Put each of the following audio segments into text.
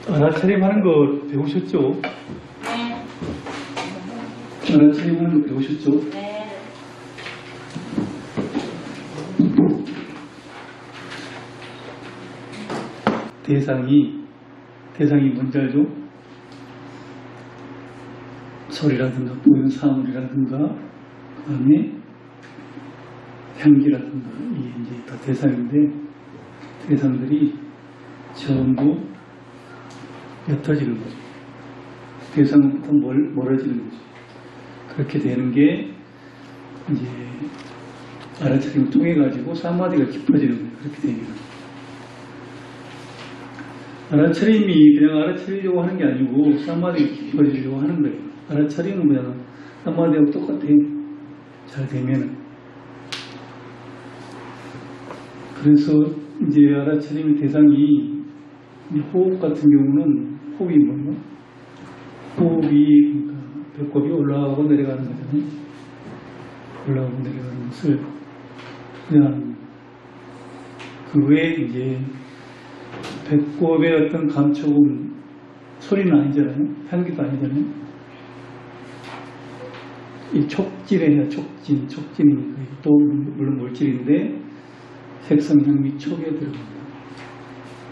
알아차림하는 거 배우셨죠? 네. 알아차림하는 거 배우셨죠? 네. 대상이 뭔지 알죠? 소리라든가 보이는 사물이라든가 그 다음에 향기라든가 이게 이제 다 대상인데 대상들이 전부 옅어지는 거죠. 대상부터 멀어지는 거죠. 그렇게 되는 게 이제 알아차림을 통해 가지고 사마디가 깊어지는 거예요. 그렇게 되면 알아차림이 그냥 알아차리려고 하는 게 아니고 사마디가 깊어지려고 하는 거예요. 알아차림은 그냥 사마디하고 똑같아요. 잘 되면은. 그래서 이제 알아차림의 대상이 호흡 같은 경우는 호흡이 뭐예요? 호흡이 그러니까 배꼽이 올라가고 내려가는 거잖아요. 올라가고 내려가는 것을 그냥 그 외에 이제 배꼽의 어떤 감촉은 소리는 아니잖아요. 향기도 아니잖아요. 이 촉진이에요. 촉진이니까 또 물론 물질인데 색성, 향미, 촉에 들어갑니다.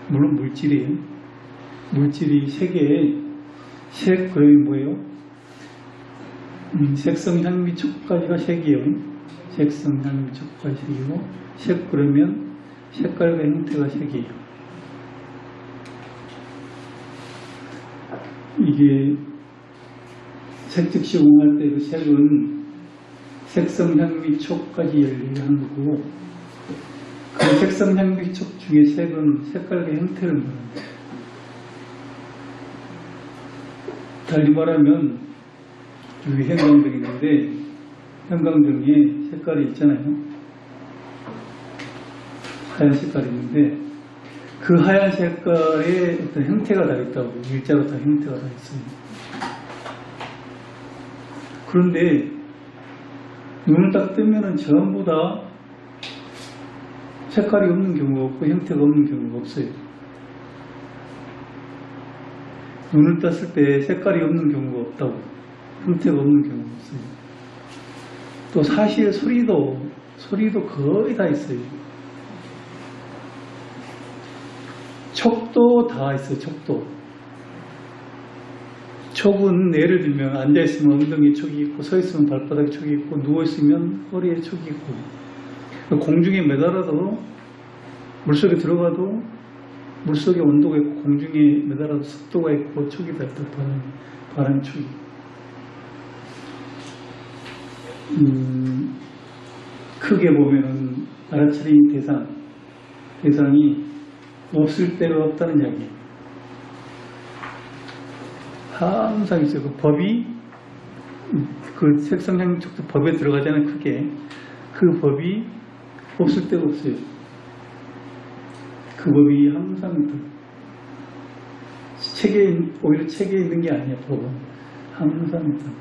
물론 물질이에요. 물질이 세 개에 색 그러면 뭐예요? 색성, 향미, 촉까지가 색이에요. 색성, 향미, 촉까지 색이고 색 그러면 색깔과 형태가 색이에요. 이게 색즉 시공할 때 그 색은 색성, 향미, 촉까지 열리는 거고 그 색성, 향미, 촉 중에 색은 색깔과 형태를 말합니다. 달리 말하면 여기 형광등이 있는데 형광등에 색깔이 있잖아요. 하얀 색깔이 있는데 그 하얀 색깔에 어떤 형태가 다 있다고. 일자로 다 형태가 다 있어요. 그런데 눈을 딱 뜨면은 전부 다 색깔이 없는 경우가 없고 형태가 없는 경우가 없어요. 눈을 떴을 때 색깔이 없는 경우가 없다고. 형태가 없는 경우가 없어요. 또 사실 소리도 거의 다 있어요. 촉도 다 있어요. 촉은 예를 들면 앉아있으면 엉덩이에 촉이 있고 서있으면 발바닥에 촉이 있고 누워있으면 허리에 촉이 있고 공중에 매달아도 물속에 들어가도 물속에 온도가 있고 공중에 매달아도 습도가 있고 촉이 다 있다. 바람 촉이. 크게 보면은 알아차림 대상이 없을 때가 없다는 이야기예요. 항상 있어요. 그 법이 그 색성 향촉도 법에 들어가잖아요. 크게 그 법이 없을 때가 없어요. 그 법이 항상 있다. 오히려 책에 있는 게 아니야. 법은 항상 있다.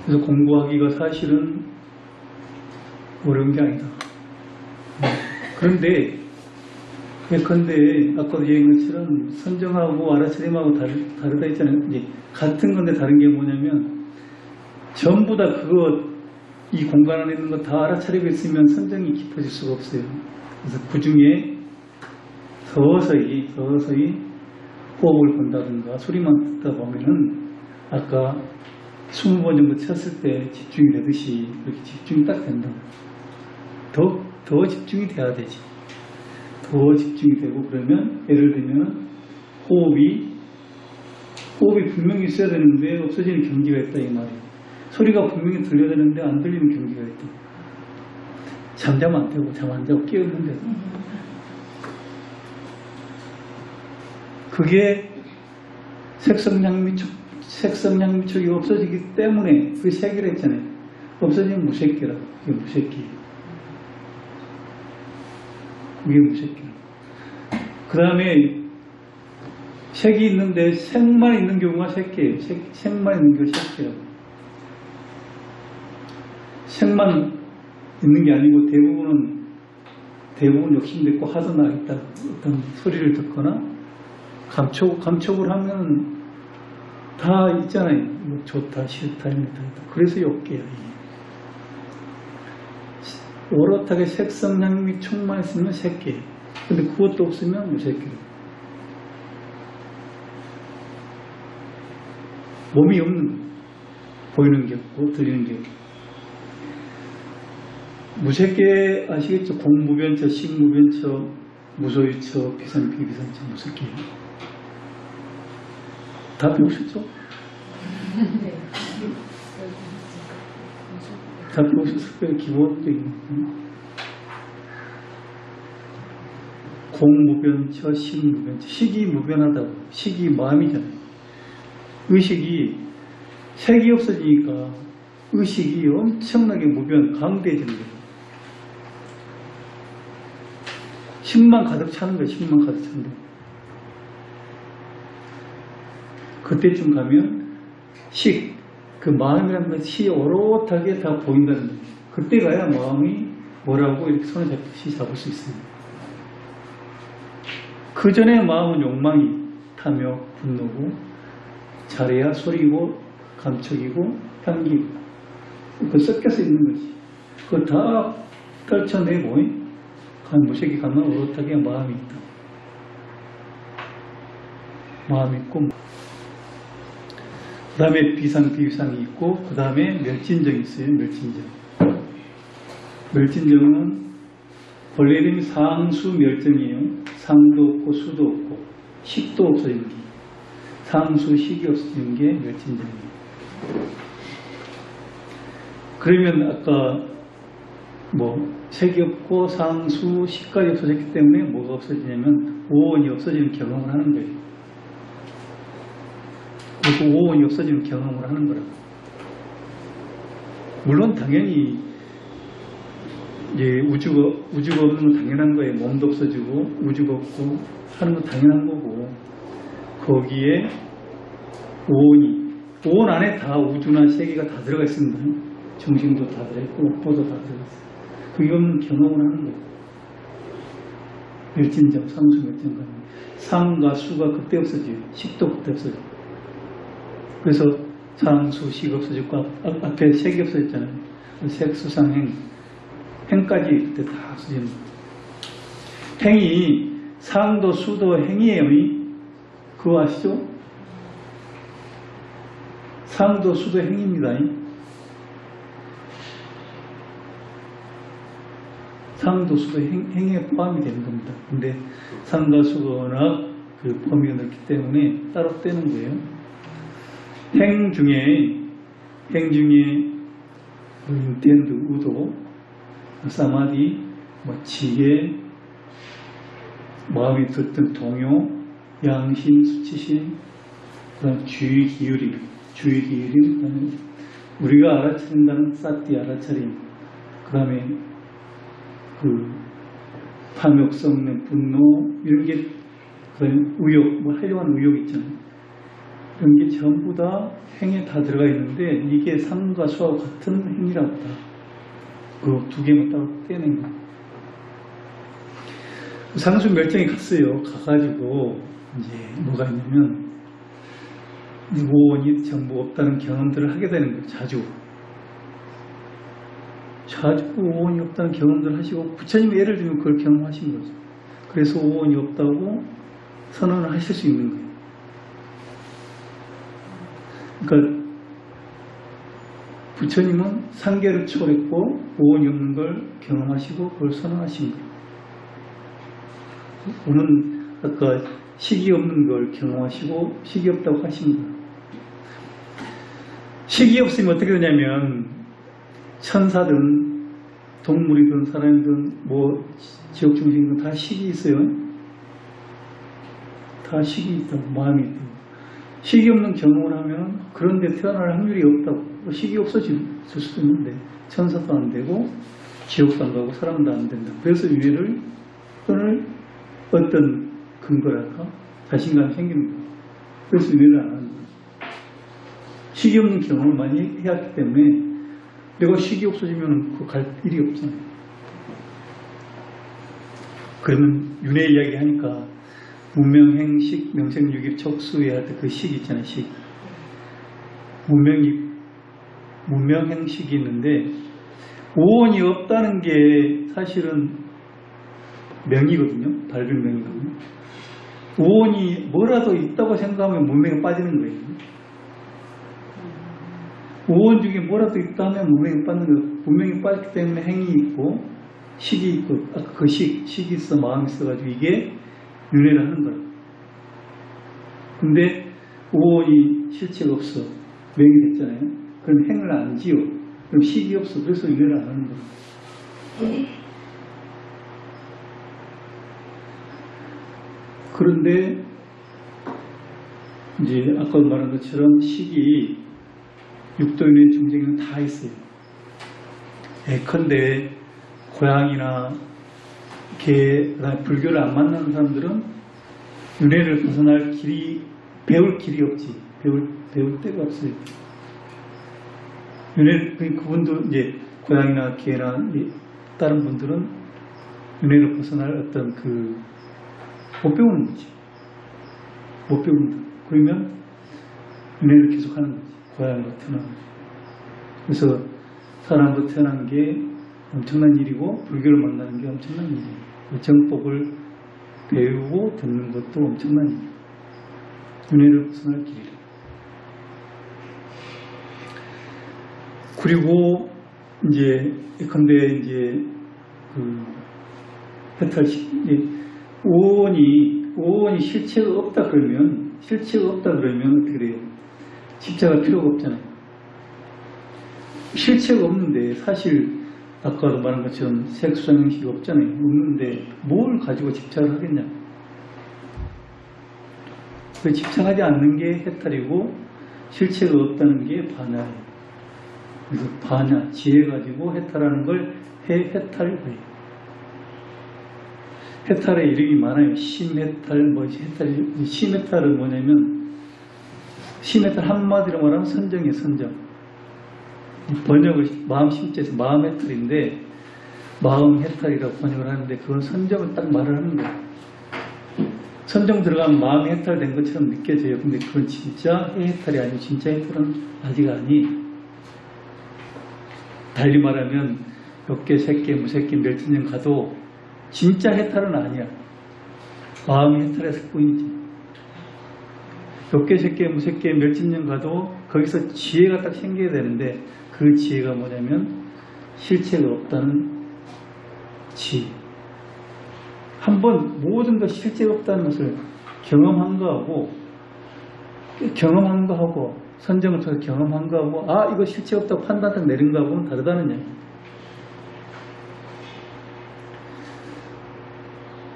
그래서 공부하기가 사실은 어려운 게 아니다. 그런데 예컨대 아까도 얘기한 것처럼 선정하고 알아차림하고 다르다 했잖아요. 이제 같은 건데 다른 게 뭐냐면 전부 다 이 공간 안에 있는 거 다 알아차리고 있으면 선정이 깊어질 수가 없어요. 그래서 그 중에 서서히 호흡을 본다든가 소리만 듣다 보면은 아까 20번 정도 쳤을 때 집중이 되듯이 그렇게 집중이 딱 된다. 더 집중이 돼야 되지. 더 집중이 되고 그러면 예를 들면 호흡이 분명히 있어야 되는데 없어지는 경지가 있다 이 말이에요. 소리가 분명히 들려야 되는데 안 들리는 경지가 있다. 잠자면 안 되고 잠 안 자고 깨어있는데 그게 색성향미촉이 없어지기 때문에 그게 색이라 했잖아요. 없어지면 무색기라. 그게 무색기. 그 다음에 색이 있는데 색만 있는 경우가 색이에요. 색만 있는 경우가 색이에요. 색만 있는 게 아니고 대부분 욕심도 있고 하드나 있다 어떤 소리를 듣거나 감촉을 하면 다 있잖아요. 뭐 좋다, 싫다, 이렇다. 그래서 욕계야. 오롯하게 색성향이 충만했으면 색계. 근데 그것도 없으면 무색계. 몸이 없는 거예요. 보이는 게 없고 들리는 게 없고. 무색계 아시겠죠? 공무변처, 식무변처, 무소유처, 비산비, 비산처, 무색계예요. 다 배우셨죠? 네. 다 배우셨을 거예요. 기본적인. 공무변처, 식무변처. 식이 무변하다고. 식이 마음이잖아요. 의식이 색이 없어지니까 의식이 엄청나게 무변, 강대해지는 거예요. 심만 가득 차는 거예요. 심만 가득 차는 거예요. 그때쯤 가면 그 마음이라는 것이 오롯하게 다 보인다는 거예요. 그때 가야 마음이 뭐라고 이렇게 손에 잡듯이 잡을 수 있습니다. 그 전에 마음은 욕망이 탐욕, 분노고 잘해야 소리고 감촉이고 향기고 그 섞여서 있는 거지. 그거 다 떨쳐내고 무색이 가면 오롯하게 마음이 있다. 마음이 있고 그 다음에 비상, 비상이 있고 그 다음에 멸진정이 있어요. 멸진정은 본래 이름이 상수멸정이에요. 상도 없고 수도 없고 식도 없어지는 게 상수, 식이 없어지는 게 멸진정이에요. 그러면 아까 색이 없고 상수, 식까지 없어졌기 때문에 뭐가 없어지냐면 오원이 없어지는 경험을 하는 거예요. 그래서 오원이 없어지는 경험을 하는 거라고. 물론 당연히 이제 우주가 없는 건 당연한 거예요. 몸도 없어지고 우주가 없고 하는 건 당연한 거고 거기에 오원 안에 다 우주나 세계가 다 들어가 있습니다. 정신도 다 들어있고 옥보도 다 들어가 있어요. 그게 없는 경험을 하는 거예요. 멸진정, 상수 멸진정. 상과 수가 그때 없어져요. 식도 그때 없어져요. 그래서 상수, 식 없어지고 앞에 색이 없어졌잖아요. 색, 수상, 행까지 그때 다 없어지는 거예요. 행이 상도, 수도 행이에요. 그거 아시죠? 상도, 수도 행입니다. 상도, 수도 행에 포함이 되는 겁니다. 근데 상과 수가 워낙 그 범위가 넓기 때문에 따로 떼는 거예요. 행 중에 인텐드, 우도, 사마디, 지혜, 마음이 들뜬 동요, 양심, 수치심, 그다음 주의 기울임, 그다음에 우리가 알아차린다는 사티 알아차림, 그다음에 그 탐욕, 성능, 분노 이런 게 그다음에 의욕, 하려고 하는 의욕 있잖아요. 이런 게 전부 다 행에 다 들어가 있는데 이게 상과 수하고 같은 행이라고 다. 그 두 개만 따로 떼낸 거예요. 상수 멸정이 갔어요. 가가지고 이제 뭐가 있냐면 무오원이 전부 없다는 경험들을 하게 되는 거예요. 자주 오원이 없다는 경험들을 하시고 부처님이 예를 들면 그걸 경험하신 거죠. 그래서 오원이 없다고 선언을 하실 수 있는 거예요. 그러니까 부처님은 상계를 초월했고 오원이 없는 걸 경험하시고 그걸 선언하신 거예요. 오는 아까 식이 없는 걸 경험하시고 식이 없다고 하신 거예요. 식이 없으면 어떻게 되냐면 천사든 동물이든 사람이든 지옥 중생이든 다 식이 있어요. 다 식이 있다고 마음이 있다고. 식이 없는 경험을 하면 그런데 태어날 확률이 없다고. 식이 없어질 수도 있는데 천사도 안 되고 지옥도 안 가고 사람도 안 된다. 그래서 위를 어떤 근거랄까 자신감이 생기는 거예요. 그래서 윤회를 안 하는 거예요. 식이 없는 경험을 많이 해왔기 때문에 내가 식이 없어지면 그 갈 일이 없잖아요. 그러면 윤회 이야기 하니까 문명행식, 명생육입, 척수회 할 때 그 식 있잖아요. 식. 문명행식이 있는데 오온이 없다는 게 사실은 명이거든요. 밝은 명이거든요. 오온이 뭐라도 있다고 생각하면 문명에 빠지는 거예요. 오온 중에 뭐라도 있다 하면 문명에 빠지는 거예요. 문명에 빠졌기 때문에 행이 있고 식이 있고 그 식이 있어 마음이 있어가지고 이게 윤회를 하는 거예요. 근데 오온이 실체가 없어. 명이 됐잖아요. 그럼 행을 안 지어. 그럼 식이 없어. 그래서 윤회를 안 하는 거예요. 그런데 이제 아까 말한 것처럼 식이 육도윤회, 중생윤회 다 있어요. 예컨대 고양이나 개, 불교를 안 만나는 사람들은 윤회를 벗어날 길이, 배울 길이 없지. 배울 데가 없어요. 윤회, 그분도 이제 고양이나 개나 다른 분들은 윤회를 벗어날 어떤 못 배우는 거지. 못 배운다. 그러면 윤회를 계속 하는 거지. 고양이로 태어난 거지. 그래서 사람으로 태어난 게 엄청난 일이고 불교를 만나는 게 엄청난 일이에요. 정법을 배우고 듣는 것도 엄청난 일이에요. 윤회를 벗어날 길이라. 그리고 이제 예컨대 이제 해탈식 오온이 실체가 없다 그러면 어떻게 돼요? 집착할 필요가 없잖아요. 실체가 없는데 사실 아까도 말한 것처럼 색수상행식이 없잖아요. 없는데 뭘 가지고 집착을 하겠냐. 그 집착하지 않는 게 해탈이고 실체가 없다는 게 반야예요. 그래서 반야, 지혜 가지고 해탈하는 걸 해탈이에요. 해탈의 이름이 많아요. 심해탈, 해탈이, 심해탈은 뭐냐면, 심해탈 한마디로 말하면 선정이에요, 선정. 번역을 마음 심자에서 마음 해탈인데, 마음 해탈이라고 번역을 하는데, 그건 선정을 딱 말을 하는 거예요. 선정 들어가면 마음이 해탈된 것처럼 느껴져요. 근데 그건 진짜 해탈이 아니고, 진짜 해탈은 아직 아니. 달리 말하면, 몇 새끼, 무새끼, 멸진년 가도, 진짜 해탈은 아니야. 마음이 해탈했을 뿐이지. 몇 개, 세 개, 무색 개, 멸진년 가도 거기서 지혜가 딱 생겨야 되는데 그 지혜가 뭐냐면 실체가 없다는 지혜. 한번 모든 것이 실체가 없다는 것을 경험한 거하고 선정을 통해서 경험한 거하고 이거 실체가 없다고 판단을 내린 거하고는 다르다는 얘기예요.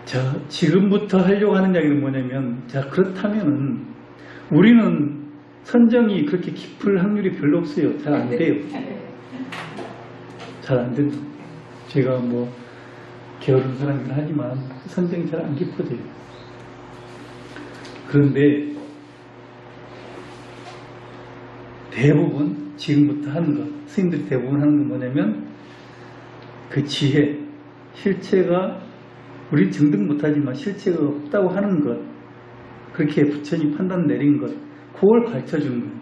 자, 지금부터 하려고 하는 이야기는 뭐냐면, 자, 그렇다면은, 우리는 선정이 그렇게 깊을 확률이 별로 없어요. 잘 안 돼요. 잘 안 된다. 제가 게으른 사람이긴 하지만, 선정이 잘 안 깊어져요. 그런데, 대부분, 지금부터 하는 것, 스님들이 대부분 하는 건 뭐냐면, 그 지혜, 실체가 우리 증득 못하지만 실체가 없다고 하는 것, 그렇게 부처님 판단 내린 것, 그걸 가르쳐주는 거예요.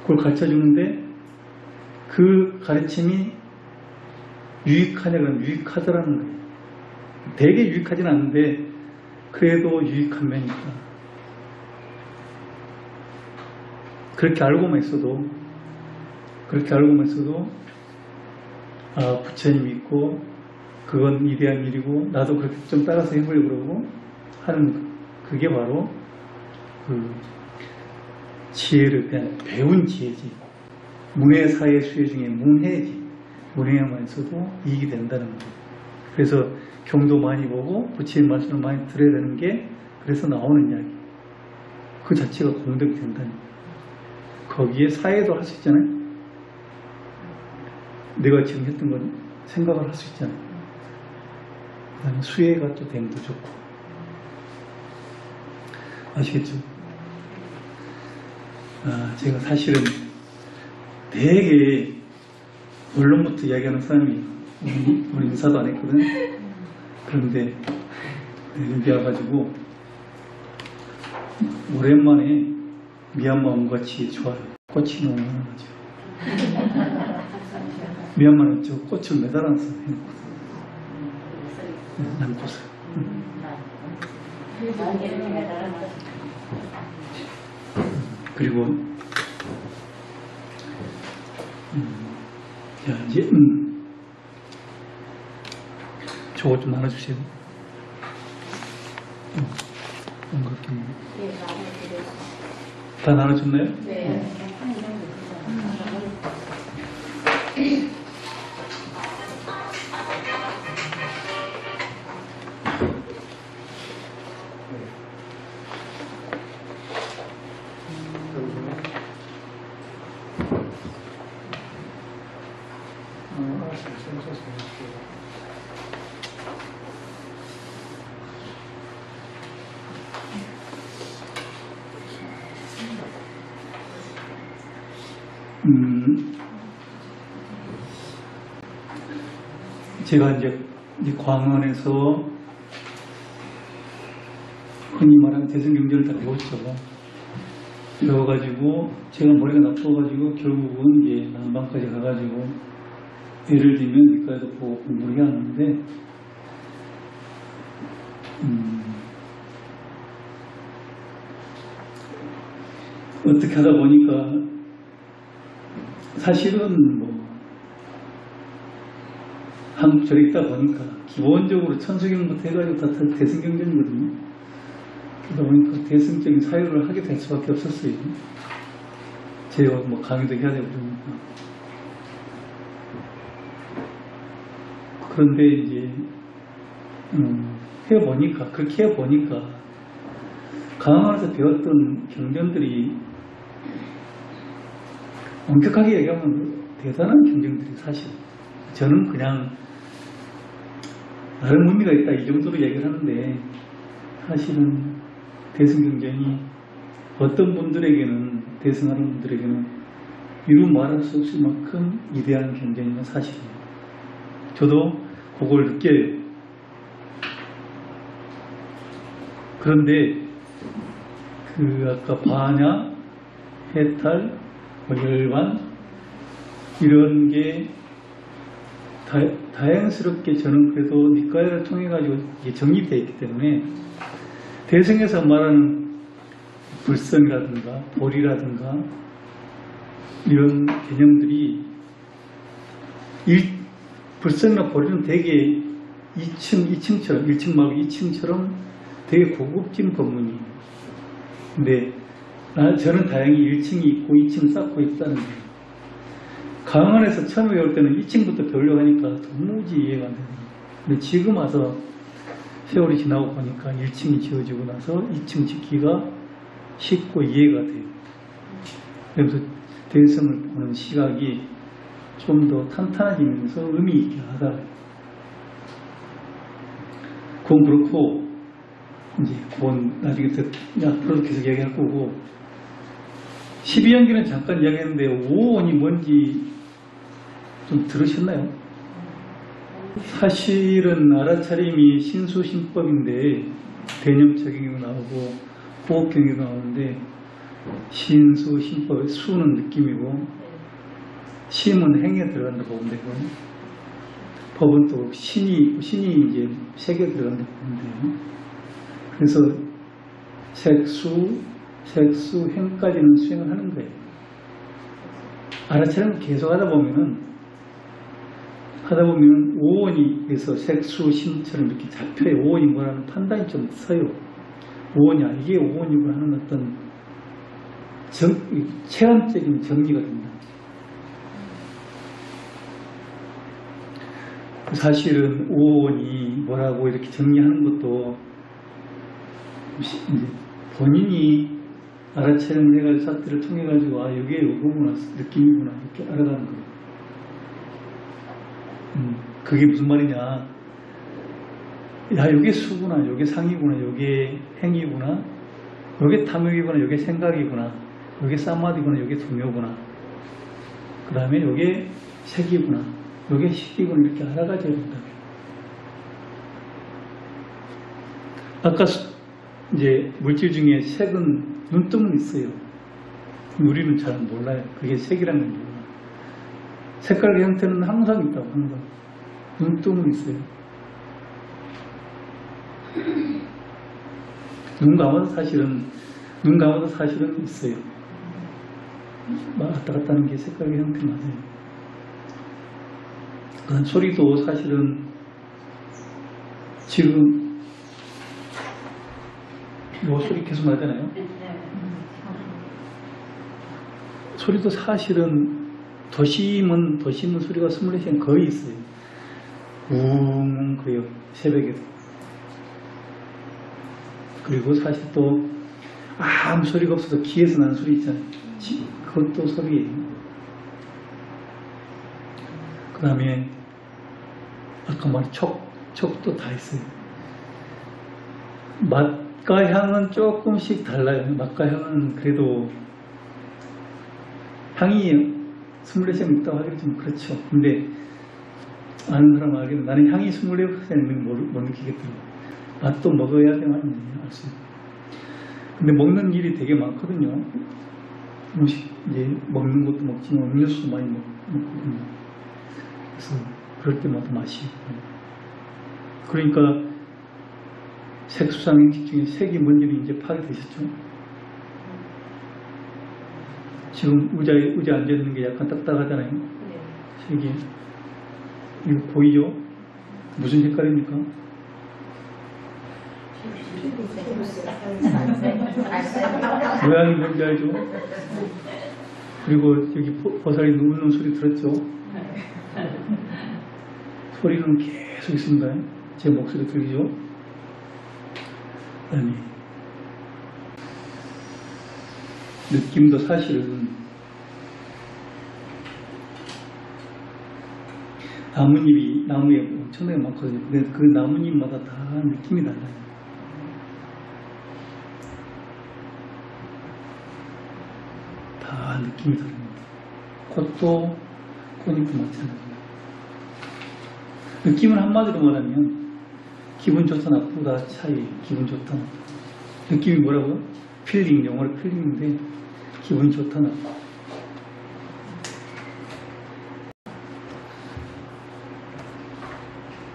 그걸 가르쳐주는데 그 가르침이 유익하냐 그러면 유익하더라는 거예요. 되게 유익하진 않은데 그래도 유익한 면이 있다. 그렇게 알고만 있어도 부처님이 있고 그건 위대한 일이고 나도 그렇게 좀 따라서 해보려고 그러고 하는 그게 바로 그 지혜를 배운 지혜지. 문해사의 수혜 중에 문해지. 문해야만 있어도 이익이 된다는 거예요. 그래서 경도 많이 보고 부처님 말씀을 많이 들어야 되는 게 그래서 나오는 이야기. 그 자체가 공덕이 된다는 거예요. 거기에 사회도 할 수 있잖아요. 내가 지금 했던 건 생각을 할 수 있잖아요. 그 다음에 수혜가 또 됨도 좋고. 아시겠죠? 제가 사실은 되게 언론부터 이야기하는 사람이 우리 인사도 안 했거든. 그런데 여기 와가지고 오랜만에 미얀마 온 같이 좋아요. 꽃이 너무 많아가지고 미얀마는 저 꽃을 매달아놨어. 남꽃을. 그리고 자 이제 저거 좀 나눠주세요. 뭔가 좀 다 나눠줬나요? 네. 제가 이제 광안에서 흔히 말하는 대승경전을 다 배웠죠. 배워가지고 제가 머리가 나빠가지고 결국은 이제 남방까지 가가지고 예를 들면 밑까지도 보고 공부를 해야 하는데 어떻게 하다 보니까 사실은 뭐 한국 절에 있다 보니까 기본적으로 천수경부터 해가지고 다 대승경전이거든요. 그러다 보니까 대승적인 사유를 하게 될 수밖에 없었어요. 제가 뭐 강의도 해야 되고 그러니까. 그런데 이제 해보니까 그렇게 해보니까 강화에서 배웠던 경전들이 엄격하게 얘기하면 대단한 경전들이 사실 저는 그냥 나름 의미가 있다 이 정도로 얘기를 하는데 사실은 대승경전이 어떤 분들에게는 대승하는 분들에게는 이루 말할 수 없을 만큼 위대한 경전이면 사실이에요. 저도 그걸 느껴요. 그런데 그 아까 반야, 해탈, 열반 이런 게 다양스럽게 저는 그래도 니까야를 통해 가지고 정립되어 있기 때문에 대승에서 말하는 불성이라든가 볼이라든가 이런 개념들이 불성이나 볼이는 되게 2층처럼 1층 말고 2층처럼 되게 고급진 법문이에요. 근데 저는 다행히 1층이 있고 2층 쌓고 있다는 거예요. 강원에서 처음에 배울 때는 2층부터 배우려고 하니까 도무지 이해가 안 되는 거예요. 근데 지금 와서 세월이 지나고 보니까 1층이 지어지고 나서 2층 짓기가 쉽고 이해가 돼요. 그래서 대승을 보는 시각이 좀 더 탄탄해지면서 의미 있게 하다. 그건 그렇고 이제 그건 나중에 앞으로도 계속 얘기할 거고 12연기는 잠깐 이야기했는데 5원이 뭔지 좀 들으셨나요? 사실은 알아차림이 신수신법인데 대념적용도 나오고 호흡경에도 나오는데 신수신법의 수는 느낌이고 심은 행에 들어간다고 보면 되고 법은 또 신이 이제 색에 들어간다고 보면 돼요. 그래서 색수, 행까지는 수행을 하는 거예요. 알아차림 계속 하다 보면은 오원이 그래서 색수, 심처럼 이렇게 잡혀요. 오원이 뭐라는 판단이 좀 서요. 오원이 이게 오원이고 하는 어떤 체험적인 정리가 됩니다. 사실은 오원이 뭐라고 이렇게 정리하는 것도 이제 본인이 알아차림을 해가지고 사태를 통해가지고 이게 이거구나 느낌이구나 이렇게 알아가는 거예요. 그게 무슨 말이냐 이게 수구나 이게 상이구나 이게 행이구나 요게 탐욕이구나, 요게 생각이구나, 요게 사마디구나, 요게 동요구나, 그 다음에 요게 색이구나, 요게 식이구나, 이렇게 알아가져야 된다. 아까 이제 물질 중에 색은 눈등은 있어요. 우리는 잘 몰라요. 그게 색이라는 건 뭐야. 색깔의 형태는 항상 있다고, 항상. 눈등은 있어요. 눈 감아도 사실은 있어요. 왔다 갔다 하는 게 색깔의 형태 맞아요. 그다음 소리도 사실은 지금 요 소리 계속 나잖아요. 소리도 사실은 도심은 소리가 24시간 거의 있어요. 웅 그래요. 새벽에도. 그리고 사실 또 아무 소리가 없어도 귀에서 나는 소리 있잖아요. 그것도 소리예요. 그 다음에 아까 말한 촉도 다 있어요. 맛과 향은 조금씩 달라요. 맛과 향은 그래도 향이 24시간 있다고 하기도 좀 그렇죠. 근데 아는 사람 알기는 나는 향이 24시간 있는 걸 못 느끼겠더라고요. 맛도 먹어야지만 알 수 있어요. 근데 먹는 일이 되게 많거든요. 음식 이제 먹는 것도 먹지만 음료수도 많이 먹거든요. 그래서 그럴 때마다 맛이 있고. 그러니까 색수상 행식 중에 색이 뭔지는 이제 파악되셨죠? 지금 의자에 앉아 있는 게 약간 딱딱하잖아요. 색이 이거 보이죠? 무슨 색깔입니까? 모양이 뭔지 알죠? 그리고 여기 보살이 누우는 소리 들었죠? 소리는 계속 있습니다. 제 목소리 들리죠? 그다음에 느낌도 사실은 나무에 엄청나게 많거든요. 근데 그 나뭇잎마다 다 느낌이 달라요. 다 느낌이 다릅니다. 꽃도 꽃잎도 마찬가지입니다. 느낌을 한마디로 말하면 기분 좋다 나쁘다 차이. 기분 좋다 나쁘다. 느낌이 뭐라고요? 필링, 영어로 필링인데 기분 좋다 나쁘다.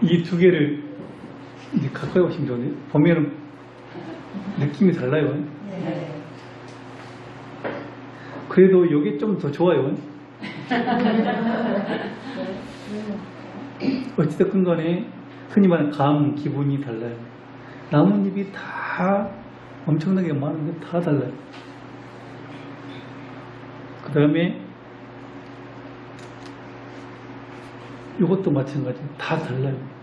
이 두 개를 이제 가까이 오시면 좋은데 보면은 느낌이 달라요. 네. 그래도 이게 좀 더 좋아요. 어찌됐건 간에 흔히 말하는 감, 기분이 달라요. 나뭇잎이 다 엄청나게 많은데 다 달라요. 그 다음에 이것도 마찬가지예요. 다 달라요.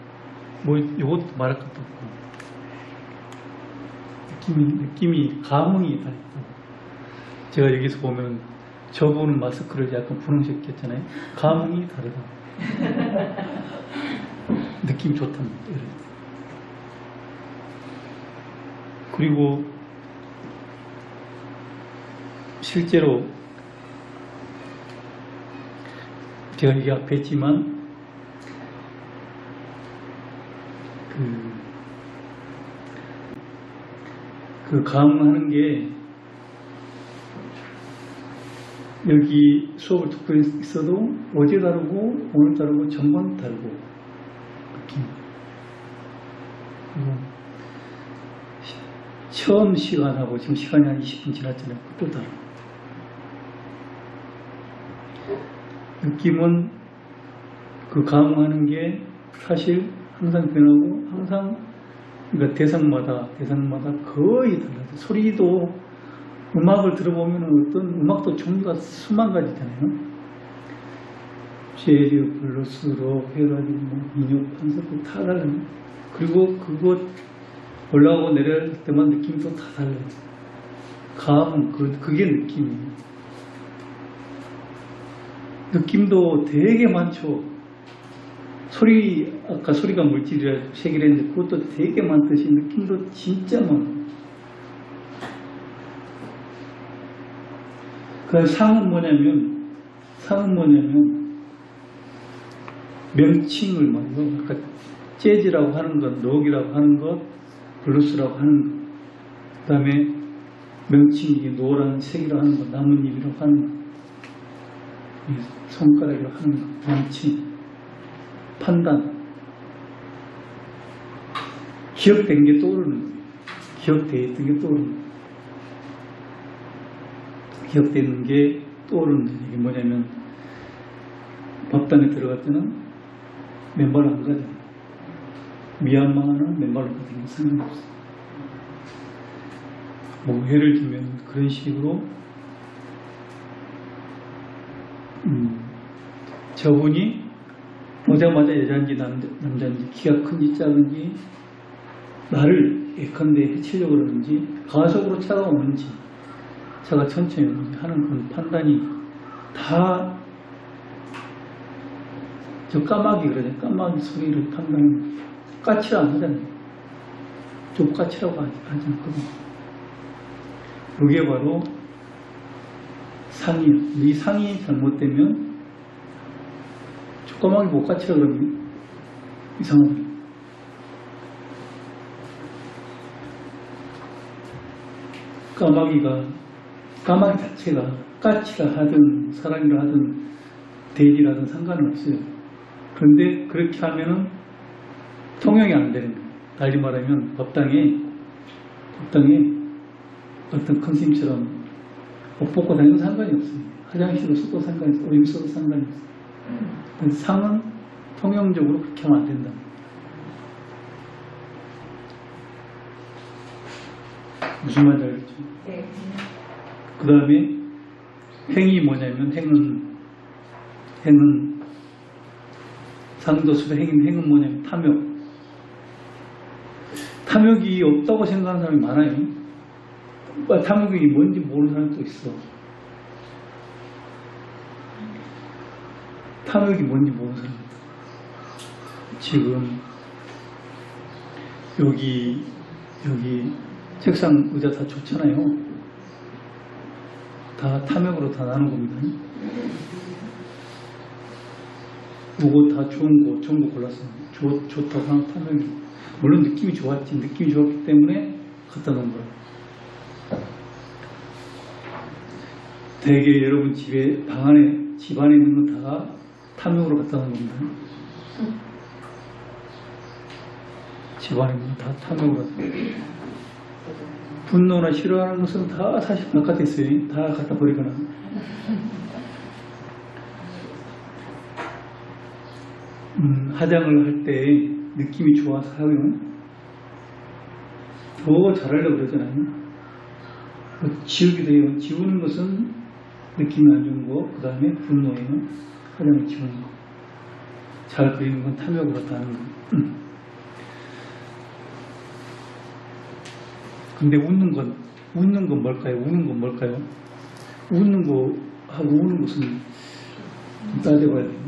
뭐 이것도 말할 것도 없고 느낌이 감흥이 다 있고 제가 여기서 보면 저분은 마스크를 약간 분홍색했잖아요. 감흥이 다르다. 느낌 좋답니다. 그리고 실제로 제가 여기 앞에 했지만 그 감흥하는 게 여기 수업을 듣고 있어도 어제 다르고 오늘 다르고 전번 다르고 느낌. 그리고 처음 시간하고 지금 시간이 한 20분 지났잖아요. 그것도 다르고 느낌은 그 감흥하는 게 사실 항상 변하고 항상 그러니까 대상마다 거의 달라요. 소리도 음악을 들어보면 어떤 음악도 종류가 수만 가지잖아요. 재즈, 블루스, 록, 해가지고 민요, 콘서트 다 달라요. 그리고 그거 올라가고 내려갈 때만 느낌도 다 달라요. 감은 그게 느낌이에요. 느낌도 되게 많죠. 아까 소리가 물질이라 색이라 했는데 그것도 되게 많듯이 느낌도 진짜 많아요. 그 상은 뭐냐면 명칭을 말이요. 아까 재즈라고 하는 것, 록이라고 하는 것, 블루스라고 하는 것, 그 다음에 명칭이 노란 색이라고 하는 것, 나뭇잎이라고 하는 것, 손가락이라고 하는 것, 명칭, 판단, 기억된 게 떠오르는 거예요. 기억되어 있던 게 떠오르는 거예요. 기억되는 게 떠오르는 거예요. 이게 뭐냐면 법당에 들어갈 때는 맨발로 안 가죠. 미얀마는 맨발로 가도 상관없어요. 뭐 예를 들면 그런 식으로 저분이 보자마자 여자인지 남자인지 키가 큰지 작은지 나를 예컨대 해치려고 그러는지 가속으로 차가 오는지 차가 천천히 오는지 하는 그런 판단이 다 저 까마귀 그러잖아요. 까마귀 소리를 판단하는 까치를 안 하잖아요. 족까치라고 하지 않거든요. 그게 바로 상이에요. 이 상이 잘못되면 족까마귀 목까치라 그러면 이상하죠. 까마귀 자체가 까치라 하든 사람이라 하든 돼지라든 상관은 없어요. 그런데 그렇게 하면은 통용이 안 되는 거예요. 달리 말하면 법당에 어떤 큰 스님처럼 옷 벗고 다니는 상관이 없어요. 화장실로 써도 상관이 없어요. 옷 써도 상관이 없어요. 상은 통용적으로 그렇게 하면 안 된다. 무슨 말인지 알겠죠? 네. 그 다음에 행이 뭐냐면 행은 상도수도 행은 뭐냐면 탐욕이 없다고 생각하는 사람이 많아요. 탐욕이 뭔지 모르는 사람도 있어. 탐욕이 뭔지 모르는 사람. 지금 여기 책상 의자 다 좋잖아요. 다 탐욕으로 다 나눈 겁니다. 요거 다 좋은 거 골랐어요. 좋다고 하는 탐욕이. 물론 느낌이 좋았지. 느낌이 좋았기 때문에 갖다 놓은 거예요. 대개 여러분 집 안에 있는 거 다 탐욕으로 갖다 놓은 겁니다. 집 안에 있는 거 다 탐욕으로 갖다 놓은 거예요. 분노나 싫어하는 것은 다 사실 바깥에 있어요. 다 갖다 버리거나. 화장을 할 때 느낌이 좋아서 하면 더 잘하려고 그러잖아요. 지우기도 해요. 지우는 것은 느낌이 안 좋은 거, 그 다음에 분노에는 화장을 지우는 거. 잘 그리는 건 탐욕으로 갖다 하는 거. 근데 웃는 건 뭘까요? 우는 건 뭘까요? 웃는 거하고 우는 것은 좀 따져봐야 돼요.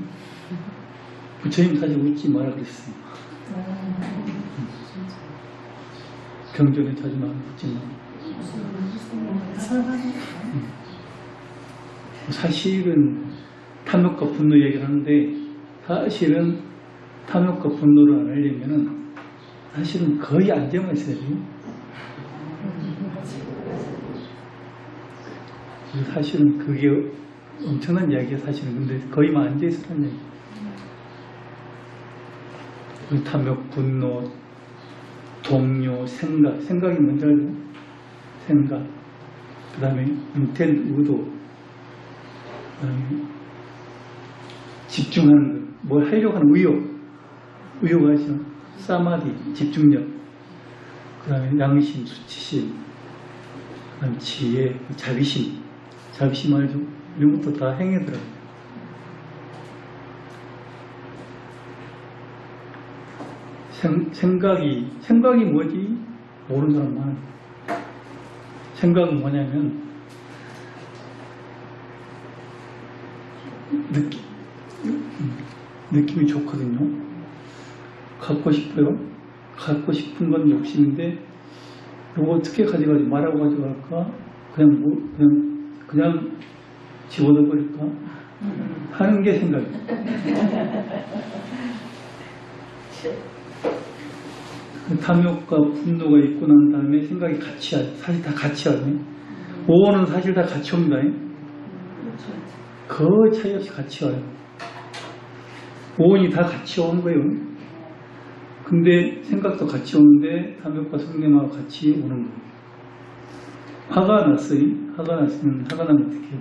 부처님 사실 웃지 마라 그랬어요. 경전에 자주 나오는 웃지 마라. 사실은 탐욕과 분노 얘기를 하는데 사실은 탐욕과 분노를 안 하려면은 사실은 거의 앉아만 있어야 돼요. 사실은 그게 엄청난 이야기예요. 사실은. 근데 거의만 앉아있으라는 얘기. 탐욕, 분노, 동요, 생각이 뭔지 알죠? 생각. 그 다음에 인텐, 의도. 그 다음에 집중하는 것. 뭘 하려고 하는 의욕 하죠? 사마디, 집중력. 그 다음에 양심, 수치심. 그 다음에 지혜, 자비심. 자비심 알죠? 이런 것도 다 행해더라고요. 생각이 뭐지? 모르는 사람 많아요. 생각은 뭐냐면 느낌이 좋거든요. 갖고 싶어요. 갖고 싶은 건 욕심인데 이거 어떻게 가져가지 말하고 가져갈까? 그냥 집어넣어 버릴까 하는 게 생각이에요. 탐욕과 분노가 있고 난 다음에 생각이 같이 와요. 사실 다 같이 와요. 오원은 사실 다 같이 옵니다. 그 차이 없이 같이 와요. 오원이 다 같이 오는 거예요. 근데 생각도 같이 오는데 탐욕과 성냄하고 같이 오는 거예요. 화가 났어요. 화가 났으면 화가 나면 어떻게 해요?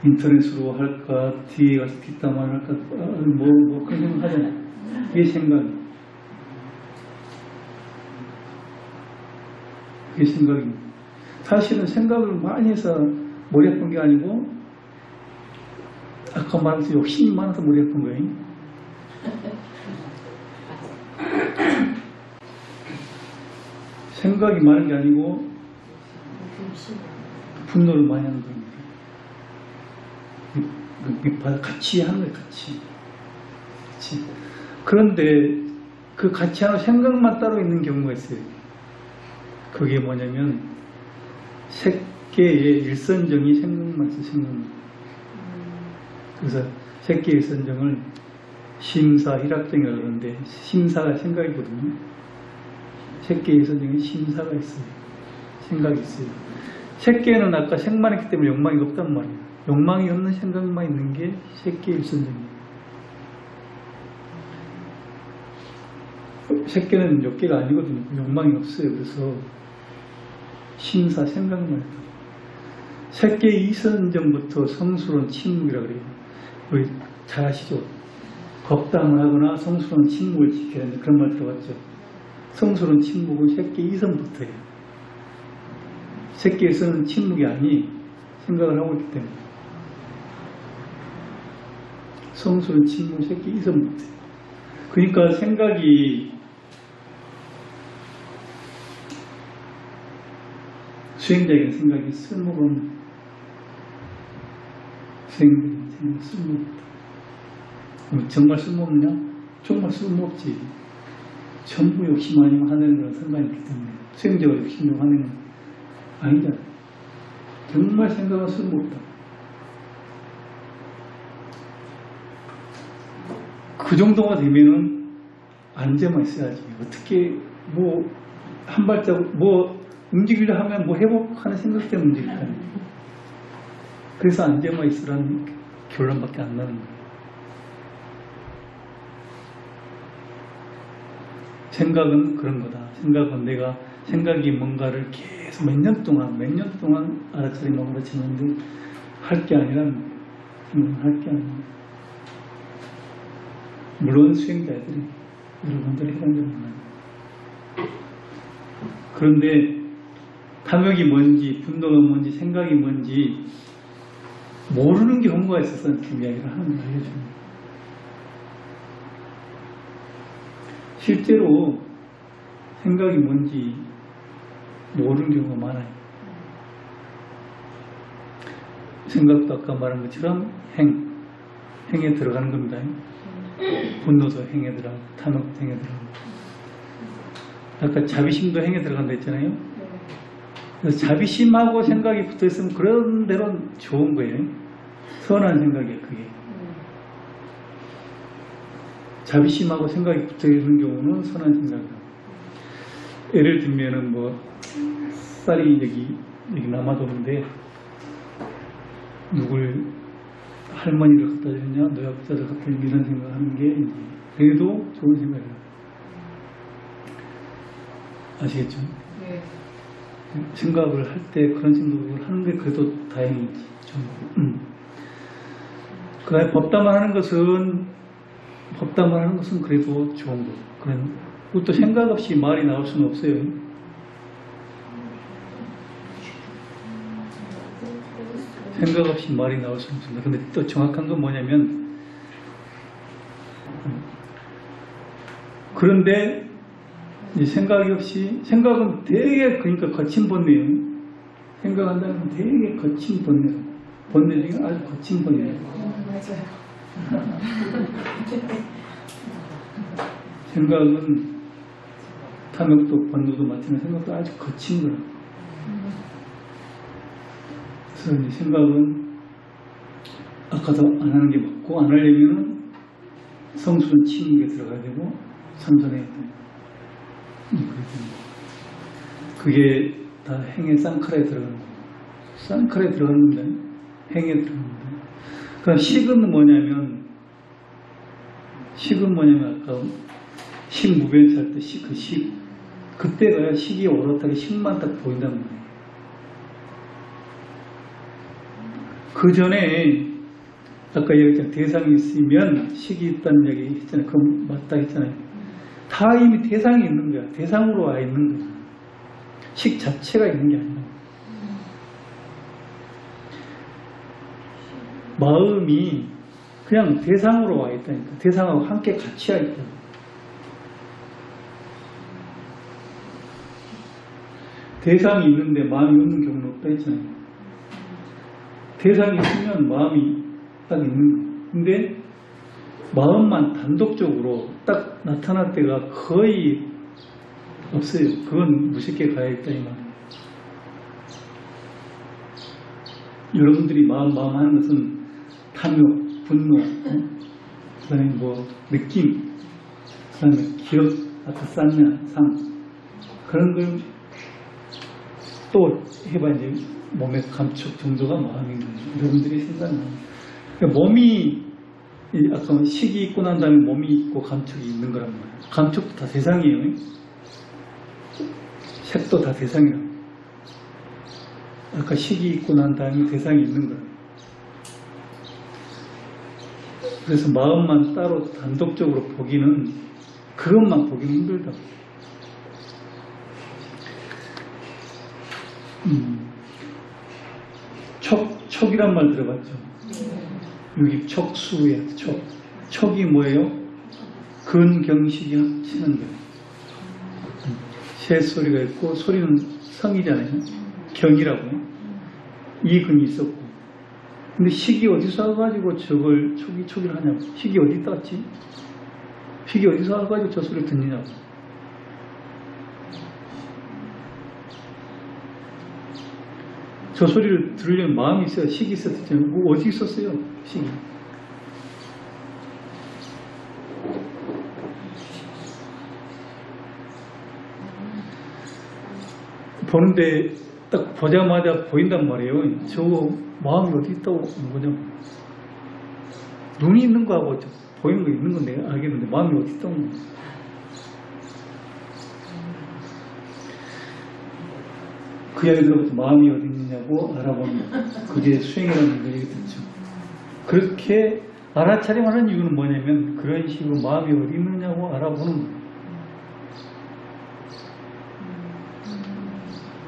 인터넷으로 할까, 뒤에 가서 뒷담화를 할까, 그런 생각 하잖아요. 그게 생각이에요. 그게 생각입니다. 사실은 생각을 많이 해서 머리 아픈 게 아니고, 아까 말해서 욕심이 많아서 머리 아픈 거예요. 생각이 많은 게 아니고, 분노를 많이 하는 겁니다. 같이 하는 거예요, 같이. 그런데 그 같이 하는 생각만 따로 있는 경우가 있어요. 그게 뭐냐면 색계의 일선정이 생각만 있어요, 생각만. 그래서 색계의 일선정을 심사희락정이라고 그러는데 심사가 생각이거든요. 색계의 일선정에 심사가 있어요. 생각이 있어요. 색계는 아까 색만 있기 때문에 욕망이 없단 말이에요. 욕망이 없는 생각만 있는 게 색계의 일선정이에요. 색계는 욕계가 아니거든요. 욕망이 없어요. 그래서 심사 생각만 해요. 색계의 이선정부터 성스러운 침묵이라고 그래요. 우리 잘 아시죠? 겁담을 하거나 성스러운 침묵을 지켜야 하는데 그런 말 들어봤죠? 성스러운 침묵은 색계의 이선부터예요. 색계에서는 침묵이 아니 생각을 하고 있기 때문에 성스러운 침묵은 색계의 이선부터예요. 그러니까 생각이 수행자에게는 생각이 쓸모없는 수행자에게는 생각이 쓸모없다. 정말 쓸모없냐? 정말 쓸모없지. 전부 욕심 아니면 하는 그런 상관이 있기 때문에 수행자가 욕심으로 하는 건 아니잖아요. 정말 생각은 쓸모없다. 그 정도가 되면은 앉아만 있어야지. 어떻게 한 발자국 움직이려 하면 해보하는 생각 때문에 움직일까. 그래서 앉아만 있으라는 결론밖에 안 나는 거예요. 생각은 그런 거다. 생각이 뭔가를 계속 몇 년 동안 알아차리면 알아차리는데 할 게 아니란 할 게 아니라. 물론 수행자들이 여러분들이 해당됩니다. 그런데 탐욕이 뭔지, 분노가 뭔지, 생각이 뭔지 모르는 경우가 있어서 지금 이야기를 하는 걸 알려줍니다. 실제로 생각이 뭔지 모르는 경우가 많아요. 생각도 아까 말한 것처럼 행에 들어가는 겁니다. 분노도 행에 들어가고 탐욕도 행에 들어가고 아까 자비심도 행에 들어간다 했잖아요. 그래서 자비심하고 생각이 붙어있으면 그런 대로 좋은 거예요. 선한 생각이에요. 그게 자비심하고 생각이 붙어있는 경우는 선한 생각이에요. 예를 들면은 쌀이 여기 남아도는데 누굴 할머니를 갖다 주느냐 노약자를 갖다 주느냐 이런 생각하는 게 그래도 좋은 생각이에요. 아시겠죠? 네. 생각을 할 때 그런 생각을 하는 게 그래도 다행이지. 그 다음에 법담을 하는 것은 그래도 좋은 거고. 그것도 생각 없이 말이 나올 수는 없어요. 생각 없이 말이 나올 수는 없습니다. 근데 또 정확한 건 뭐냐면 그런데 생각이 없이 생각은 되게 그러니까 거친 번뇌예요. 생각한다는 건 되게 거친 번뇌. 번뇌 중에 아주 거친 번뇌예요. 맞아요. 생각은 탐욕도 번뇌도 마찬가지로 생각도 아주 거친 거라. 그래서 이제 생각은 아까도 안 하는 게 맞고, 안 하려면은 성수는 치는 게 들어가야 되고 참선해야 되고 그게 다 행의 쌍칼에 들어가는 거예요. 쌍칼에 들어가는 건데 행에 들어가는 건데. 그럼 식은 뭐냐면 아까 식무변치 할 때 그 식 그때가 식이 오롯하게 식만 딱 보인다는 거예요. 그 전에 아까 얘기했잖아요. 대상이 있으면 식이 있다는 얘기 했잖아요. 그럼 맞다 했잖아요. 다 이미 대상이 있는 거야. 대상으로 와 있는 거야. 식 자체가 있는 게 아니라. 마음이 그냥 대상으로 와 있다니까. 대상하고 함께 같이 와 있다. 대상이 있는데 마음이 없는 경우는 없다 했잖아요. 대상이 있으면 마음이 딱 있는 거예요. 근데 마음만 단독적으로 딱 나타날 때가 거의 없어요. 그건 무섭게 가야겠다 이 말이에요. 여러분들이 마음 하는 것은 탐욕, 분노, 그 다음에 뭐 느낌, 그 다음에 기억, 산냐, 상 그런 걸 또 해봐 이제 몸의 감촉 정도가 마음인 거예요. 여러분들이 생각하는 그러니까 몸이 아까 식이 있고 난 다음에 몸이 있고 감촉이 있는 거란 말이에요. 감촉도 다 대상이에요. 색도 다 대상이라고. 아까 식이 있고 난 다음에 대상이 있는 거예요. 그래서 마음만 따로 단독적으로 보기는 그것만 보기는 힘들다고. 촉이란 말 들어봤죠? 여기 촉수에 촉이 뭐예요? 근경식이 합치는 거예요. 새 소리가 있고 소리는 성이잖아요. 경이라고요. 이 근이 있었고. 근데 식이 어디서 와가지고 저걸 촉이를 하냐고. 식이 어디 땄지? 식이 어디서 와가지고 저 소리를 듣느냐고. 저 소리를 들으려면 마음이 있어야 식이 있어야 되잖아요. 뭐 어디 있었어요? 식이. 보는데 딱 보자마자 보인단 말이에요. 저거 마음이 어디 있다고 본 거냐고. 눈이 있는 거하고 보이는 거 있는 건 내가 알겠는데 마음이 어디 있다고. 그 이야기 들어보면 마음이 어디 있느냐고 알아보면 그게 수행이라는 얘기 듣죠. 그렇게 알아차림하는 이유는 뭐냐면 그런 식으로 마음이 어디 있느냐고 알아보는 거예요.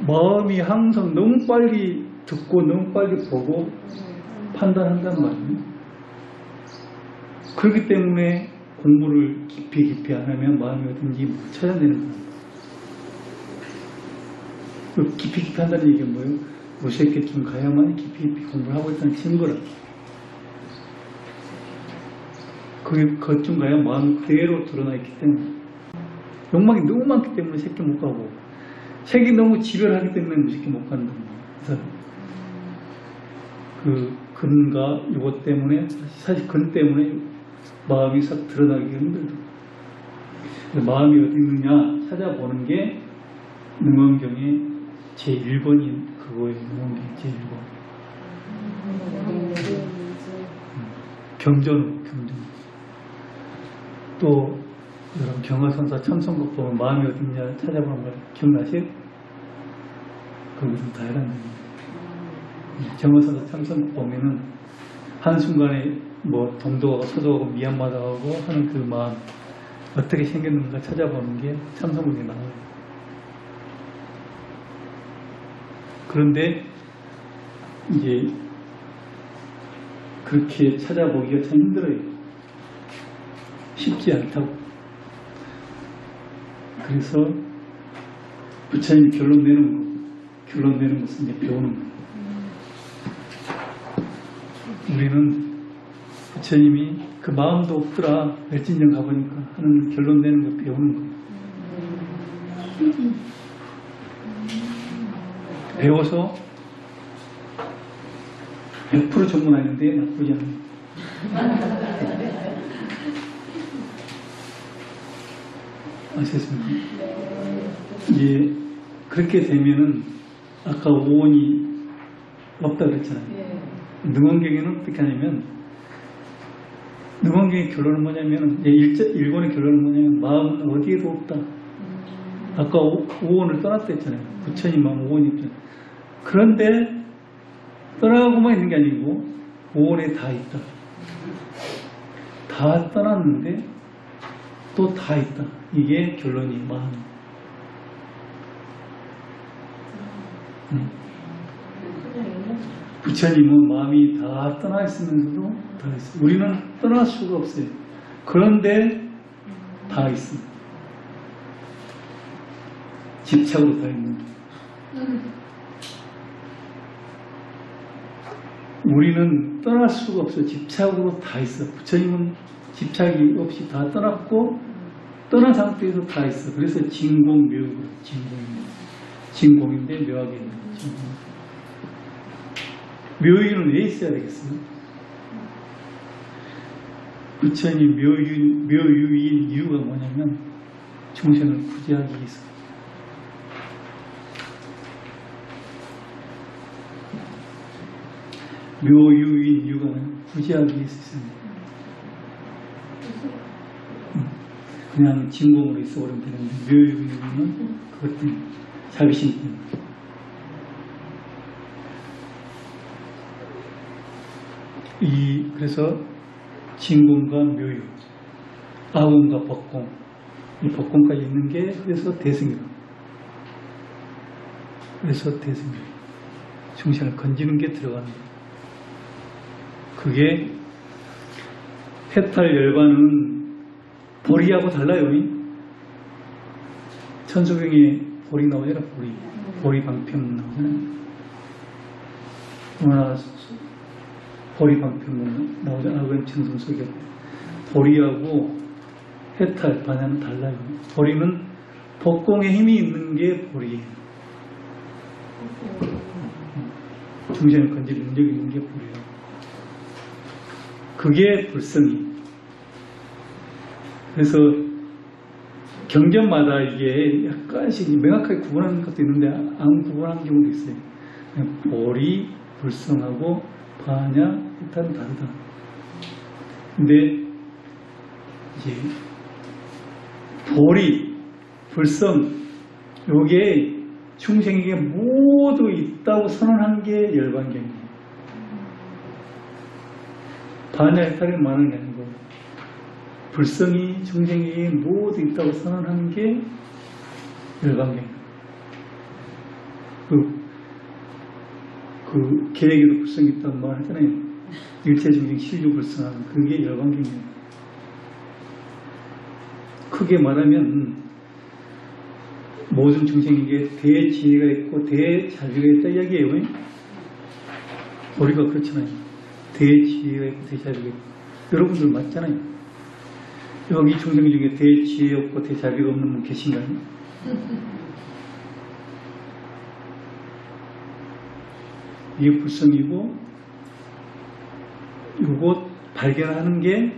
마음이 항상 너무 빨리 듣고 너무 빨리 보고 판단한단 말이에요. 그렇기 때문에 공부를 깊이 안 하면 마음이 어딘지 못 찾아내는 거예요. 깊이 한다는 얘기는 뭐예요? 무색계쯤 가야만 깊이 공부를 하고 있다는 증거라. 그쯤 가야 마음이 그대로 드러나 있기 때문에. 욕망이 너무 많기 때문에 새끼 못 가고, 색이 너무 지별하기 때문에 무색계 못 가는 거예요. 그래서 그 근과 이것 때문에, 사실 근 때문에 마음이 싹 드러나기가 힘들다. 마음이 어디 있느냐 찾아보는 게 능엄경의 제1번인 그거예요. 능엄경 제1번. 경전. 또 여러분 경화선사 참선국 보면 마음이 어디 있냐 찾아보는 거 기억나세요? 거기서 다 해놨는데 경화선사 참선국 보면은 한순간에 뭐 동도하고 서도하고 미얀마도 하고 하는 그 마음 어떻게 생겼는가 찾아보는 게 참선국에 나와요. 그런데 이제 그렇게 찾아보기가 참 힘들어요. 쉽지 않다고. 그래서 부처님이 결론 내는 것은 이제 배우는 거예요. 우리는 부처님이 그 마음도 없더라 멸진정 가보니까 하는 결론 내는 거 배우는 거예요. 배워서 100% 전문 아닌데 나쁘지 않아요. 아시겠습니까? 이제 그렇게 되면은 아까 오온이 없다 그랬잖아요. 능원경에는 어떻게 하냐면 능원경의 결론은 뭐냐면 일본의 결론은 뭐냐면 마음은 어디에도 없다. 아까 오온을 떠났다 했잖아요. 부처님 마음 오온이 없잖아요. 그런데 떠나고만 있는 게 아니고 오온에 다 있다. 다 떠났는데 또 다 있다. 이게 결론이 마음. 부처님은 마음이 다 떠나 있으면서도 다 있어요. 우리는 떠날 수가 없어요. 그런데 다 있어. 집착으로 다 있는. 우리는 떠날 수가 없어. 집착으로 다 있어. 부처님은 집착이 없이 다 떠났고 떠난 상태에서 다 있어. 그래서 진공묘, 진공인데 묘하게 있는 진공. 묘유는 왜 있어야 되겠어요? 부처님 묘유인 이유가 뭐냐면 중생을 구제하기 위해서. 묘유인 이유가 구제하기 위해서 있습니다. 그냥 진공으로 있어버리면 되는데 묘유인은 그것 때문에 자비심 때문에. 그래서 진공과 묘유, 아공과 법공, 이 법공까지 있는 게 그래서 대승이다. 그래서 대승이다. 중생을 건지는 게 들어간다. 그게 해탈 열반은 보리하고 달라요. 천수경에 보리 나오잖아. 보리 방편 나오잖아요. 얼마나 보리 방편 나오잖아. 그건 천성 속에 보리하고 해탈 반야는 달라요. 보리는 법공에 힘이 있는 게 보리예요. 중생을 건질 능력이 있는 게 보리예요. 그게 불성이. 그래서 경전마다 이게 약간씩 명확하게 구분하는 것도 있는데 안 구분하는 경우도 있어요. 보리, 불성하고 반야, 일단 다르다. 근데 이제 보리, 불성 요게 중생에게 모두 있다고 선언한 게 열반경이에요. 반야, 해탈이 많은 게 아니고 불성이 중생에게 모두 있다고 선언하는 게 열반경이에요. 그 계획에도 불성이 있다는 말 하잖아요. 일체 중생 실류 불성하는 그게 열반경이에요. 크게 말하면 모든 중생에게 대지혜가 있고 대자비가 있다 이야기예요. 우리가 그렇잖아요. 대지혜가 있고 대자비가 있고. 여러분들 맞잖아요. 여기 중생 중에 대지혜 없고 대자비가 없는 분 계신가요? 이게 불성이고 이거 발견하는 게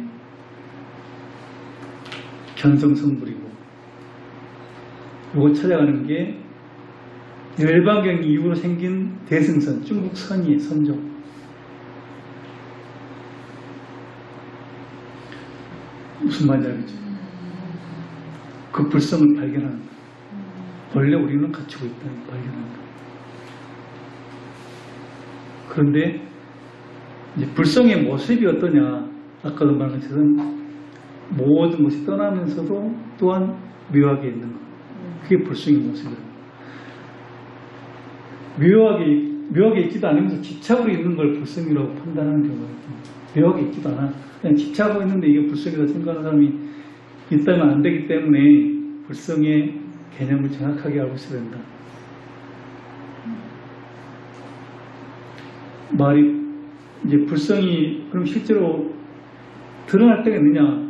견성성불이고 이거 찾아가는 게 열반경 이후로 생긴 대승선, 중국 선의의 선종. 무슨 말인지 알겠죠? 그 불성을 발견하는 거예요. 원래 우리는 갖추고 있다. 발견하는 거예요. 그런데 이제 불성의 모습이 어떠냐? 아까도 말한 것처럼 모든 것이 떠나면서도 또한 묘하게 있는 것. 그게 불성의 모습이에요. 묘하게 있지도 않으면서 집착으로 있는 걸 불성이라고 판단하는 경우가 있습니다. 묘하게 있지도 않아. 그냥 집착하고 있는데 이게 불성이라고 생각하는 사람이 있다면 안 되기 때문에 불성의 개념을 정확하게 알고 있어야 된다. 말이 이제 불성이 그럼 실제로 드러날 때가 있느냐?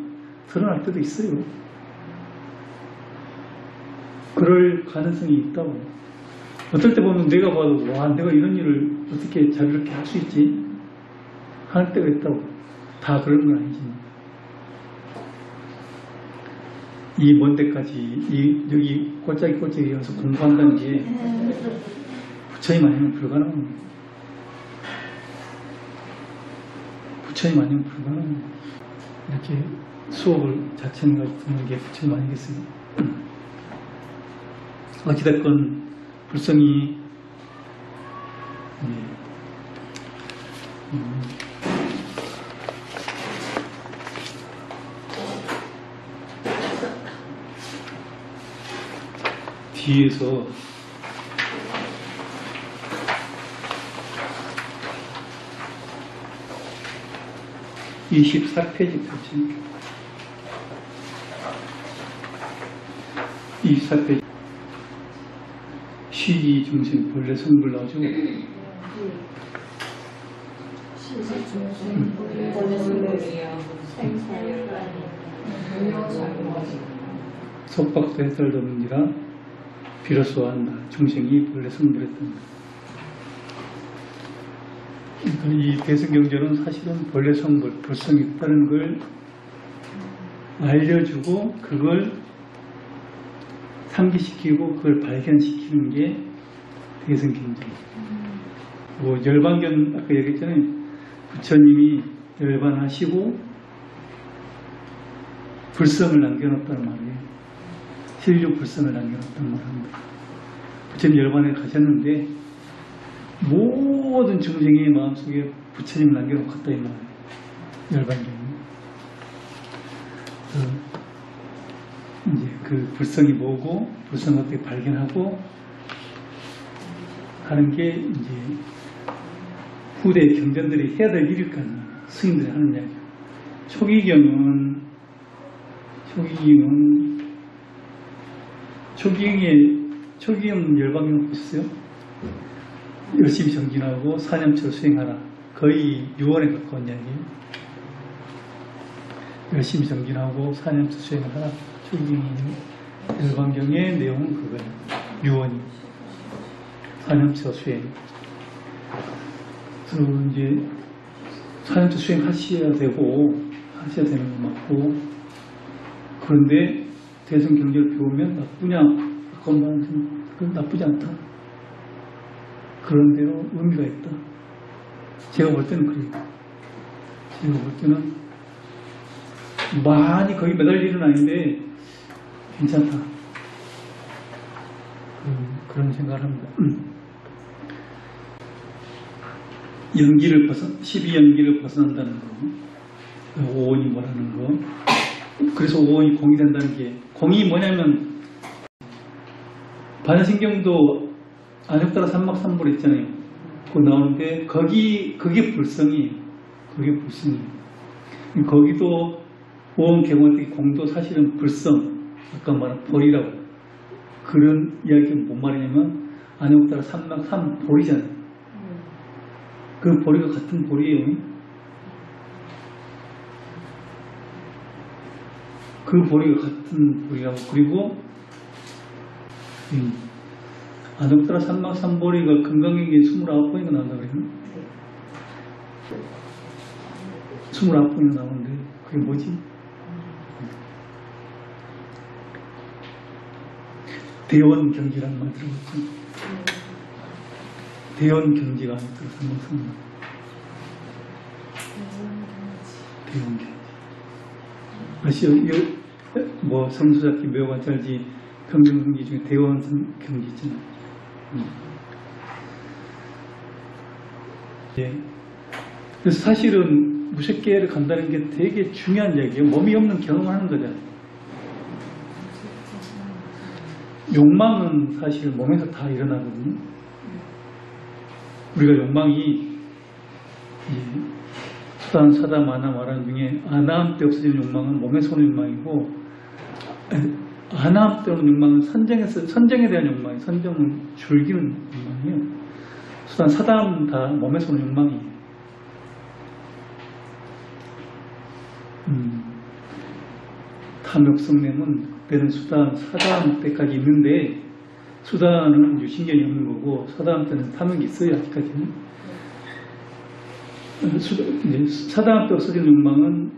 드러날 때도 있어요. 그럴 가능성이 있다고. 어떨 때 보면 내가 봐도 와 내가 이런 일을 어떻게 자비롭게 할 수 있지? 할 때가 있다고. 다 그런 건 아니지만. 이 먼 데까지, 여기 꼴짝이 와서 공부한다는 게 부처님 아니면 불가능합니다. 부처님 아니면 불가능합니다. 이렇게 수업을 자체가 듣는 게 부처님 아니겠어요? 어찌됐건 불성이 뒤에서 24페이지 보시면 24페이지 시기 중심 본래 성불 나오죠? 속박도 해설도 문제라 비로소 한다. 중생이 본래 성불했다. 그러니까 이 대승경전은 사실은 본래 성불, 불성이 있다는 걸 알려주고 그걸 상기시키고 그걸 발견시키는 게 대승경전. 뭐 열반견 아까 얘기했잖아요. 부처님이 열반하시고 불성을 남겨놓았단 말이에요. 신류 불성을 남겨놓았단 말입니다. 부처님 열반에 가셨는데 모든 중생의 마음속에 부처님을 남겨놓고 갔다 이 말이에요. 열반경이. 이제 그 불성이 뭐고 불성을 어떻게 발견하고 하는 게 이제 후대 경전들이 해야 될 일일 거 아니에요. 스님들이 하는 이야기. 초기경 열반경 보셨어요? 열심히 정진하고 사념처를 수행하라. 거의 유언에 가까운 이야기예요. 열심히 정진하고 사념처 수행을 하라. 초기경이 열반경의 내용은 그거예요. 유언이. 사념처 수행. 그래서 이제 사념처 수행하셔야 되는 거 맞고, 그런데 대승경전을 배우면 나쁘냐? 그건 나쁘지 않다. 그런 대로 의미가 있다. 제가 볼 때는 그래요. 제가 볼 때는 많이 거기 매달릴 일은 아닌데 괜찮다. 그런 생각을 합니다. 12연기를 벗어난다는 거, 오원이 뭐라는 거. 그래서 오원이 공이 된다는 게, 공이 뭐냐면 반야신경도 안욕따라 삼막삼볼 있잖아요. 그거 나오는데 그게 불성이에요. 거기도 오원 개공할 공도 사실은 불성, 아까 말한 볼이라고. 그런 이야기는 뭔 말이냐면 안욕따라 삼막삼볼이잖아요. 그 보리가 같은 보리예요. 그 보리가 같은 보리라고. 그리고 안욕따라 삼막삼보리가 금강경에 29번이나 나온다 그래요. 29번이나 나오는데 그게 뭐지? 대원경지라는 말 들어봤죠? 대원경지가 안욕따라 삼막삼보리. 대원경지. 아시죠? 뭐 성수잡기 묘관찰지 경전경지 중에 대원경지 있잖아요. 예. 그래서 사실은 무색계를 간다는 게 되게 중요한 이야기예요. 몸이 없는 경험을 하는 거잖아요. 욕망은 사실 몸에서 다 일어나거든요. 우리가 욕망이 수단, 사다, 마나 말하는 중에 아나함 때 없어지는 욕망은 몸에서 오는 욕망이고, 아나함 때 오는 욕망은 선정에 대한 욕망이에요. 선정을 즐기는 욕망이에요. 수단, 사다함은 다 몸에서 오는 욕망이에요. 탐욕성냄은 그때는 수단, 사다함 때까지 있는데, 수단은 유신경이 없는 거고 사다함 때는 탐욕이 있어요. 아직까지는. 이제 사단합 때 없어지는 욕망은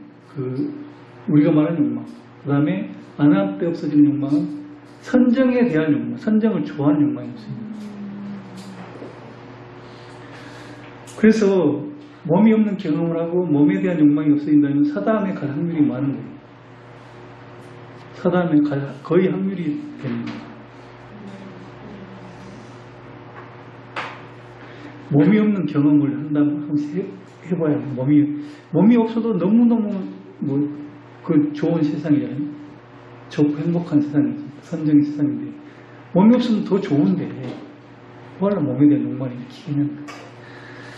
우리가 말하는 욕망. 그 다음에 안합 때 없어지는 욕망은 선정에 대한 욕망, 선정을 좋아하는 욕망이었습니다. 그래서 몸이 없는 경험을 하고 몸에 대한 욕망이 없어진다면 사다함에 갈 확률이 많은 거예요. 사다함에 갈 거의 확률이 되는 거예요. 몸이 없는 경험을 한다면 한번 해봐야 해요. 몸이 없어도 너무너무 그 좋은 세상이잖아요. 좋고 행복한 세상이지. 선정의 세상인데 몸이 없으면 더 좋은데 뭐하러 몸에 대한 욕망이 일으키겠냐는 거예요.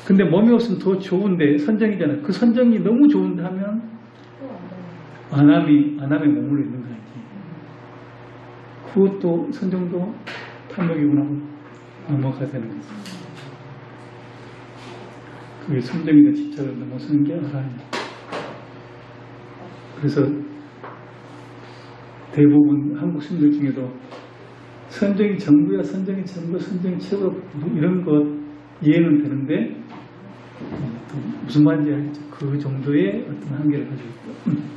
근데 몸이 없으면 더 좋은데 선정이잖아요. 그 선정이 너무 좋은데 하면 안함에 머물러 있는 거지. 그것도 선정도 탐욕이구나 하고 넘어가야 되는 거지. 그게 선정이나 집착을 넘어서는 게 아라입니다. 그래서 대부분 한국 신들 중에도 선정이 전부야, 선정이 전부, 선정이 최고 이런 것 이해는 되는데 또 무슨 말인지 알겠죠? 그 정도의 어떤 한계를 가지고 있다.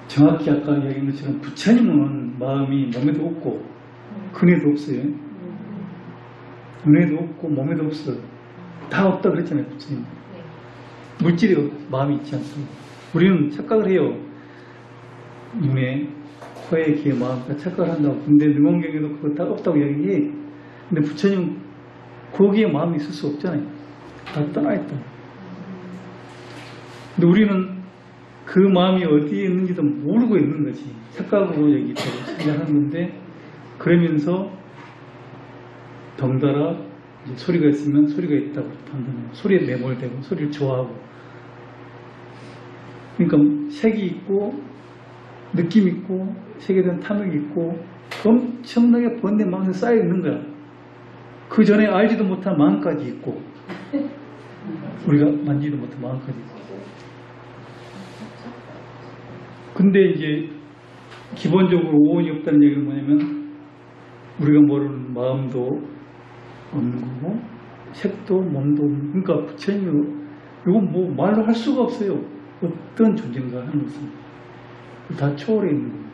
정확히 아까 이야기한 것처럼 부처님은 마음이 몸에도 없고 근에도 없어요. 눈에도 없고 몸에도 없어. 다 없다 그랬잖아요. 부처님. 물질이 마음이 있지 않습니다. 우리는 착각을 해요. 눈에, 코에, 귀에, 마음 다 착각을 한다고. 근데 능원경에도 그거 다 없다고 이야기해. 근데 부처님은 거기에 마음이 있을 수 없잖아요. 다 떠나있다. 근데 우리는 그 마음이 어디에 있는지도 모르고 있는 거지. 착각으로 여기 생각하는 건데, 그러면서 덩달아 이제 소리가 있으면 소리가 있다고 판단하고, 소리에 매몰되고, 소리를 좋아하고. 그러니까 색이 있고, 느낌 있고, 색에 대한 탐욕이 있고, 엄청나게 번뇌 마음에 쌓여 있는 거야. 그 전에 알지도 못한 마음까지 있고, 우리가 만지도 못한 마음까지 있고. 근데 이제 기본적으로 오온이 없다는 얘기는 뭐냐면 우리가 모르는 마음도 없는 거고 색도 몸도 없는, 그러니까 부처님이 이건 뭐 말로 할 수가 없어요. 어떤 존재인가 하는 것은 다 초월해 있는 겁니다.